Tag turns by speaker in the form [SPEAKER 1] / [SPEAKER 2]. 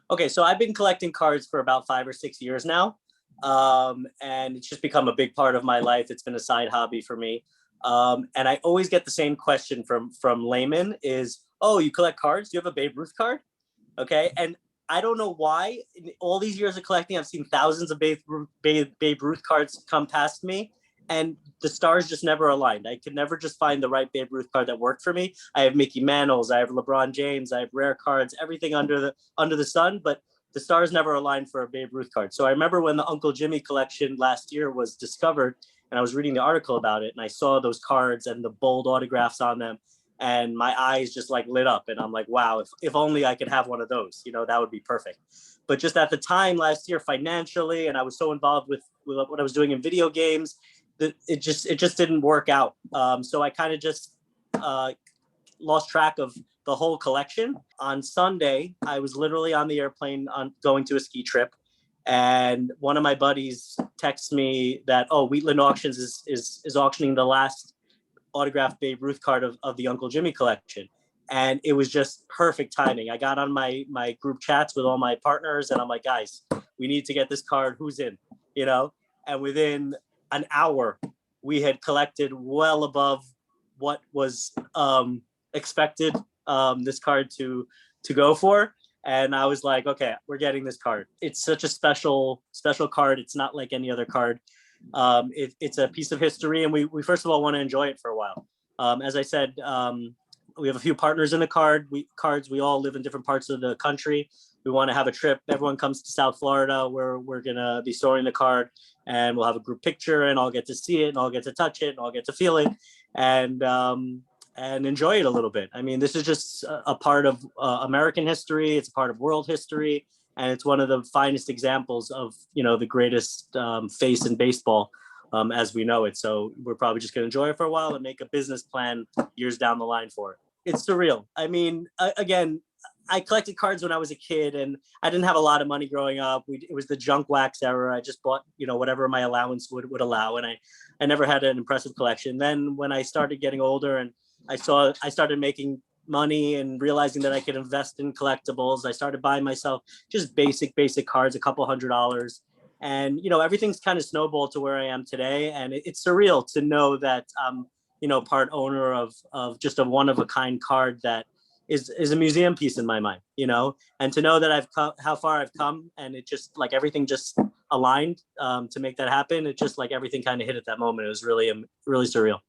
[SPEAKER 1] Okay, so I've been collecting cards for about 5 or 6 years now, and it's just become a big part of my life. It's been a side hobby for me, and I always get the same question from laymen: is, "Oh, you collect cards? Do you have a Babe Ruth card?" Okay, and I don't know why. In all these years of collecting, I've seen thousands of Babe Ruth cards come past me, and the stars just never aligned. I could never just find the right Babe Ruth card that worked for me. I have Mickey Mantles, I have LeBron James, I have rare cards, everything under the sun, but the stars never aligned for a Babe Ruth card. So I remember when the Uncle Jimmy collection last year was discovered, and I was reading the article about it, and I saw those cards and the bold autographs on them, and my eyes just like lit up, and I'm like, wow, if only I could have one of those, that would be perfect. But just at the time last year, financially, and I was so involved with what I was doing in video games, that it just didn't work out. So I kind of just uh, lost track of the whole collection. On Sunday, I was literally on the airplane on going to a ski trip, and one of my buddies texts me that, oh, Wheatland Auctions is auctioning the last autographed Babe Ruth card of the Uncle Jimmy collection. And it was just perfect timing. I got on my group chats with all my partners, and I'm like, guys, we need to get this card. Who's in? And within an hour, we had collected well above what was expected this card to go for. And I was like, okay, we're getting this card. It's such a special card. It's not like any other card. It's a piece of history, and we first of all want to enjoy it for a while. As I said, we have a few partners in the cards. We all live in different parts of the country. We want to have a trip. Everyone comes to South Florida, where we're gonna be storing the card, and we'll have a group picture, and I'll get to see it, and I'll get to touch it, and I'll get to feel it, and enjoy it a little bit. I mean, this is just a part of American history. It's a part of world history, and it's one of the finest examples of the greatest face in baseball as we know it. So we're probably just going to enjoy it for a while and make a business plan years down the line for it. It's surreal. I mean, again, I collected cards when I was a kid, and I didn't have a lot of money growing up. It was the junk wax era. I just bought whatever my allowance would allow, and I never had an impressive collection. Then when I started getting older and I started making money and realizing that I could invest in collectibles, I started buying myself just basic cards, a couple $100s. And, everything's kind of snowballed to where I am today. And it's surreal to know that part owner of just a one of a kind card that is a museum piece in my mind, and to know that how far I've come, and it just like everything just aligned to make that happen. It just like everything kind of hit at that moment. It was really surreal.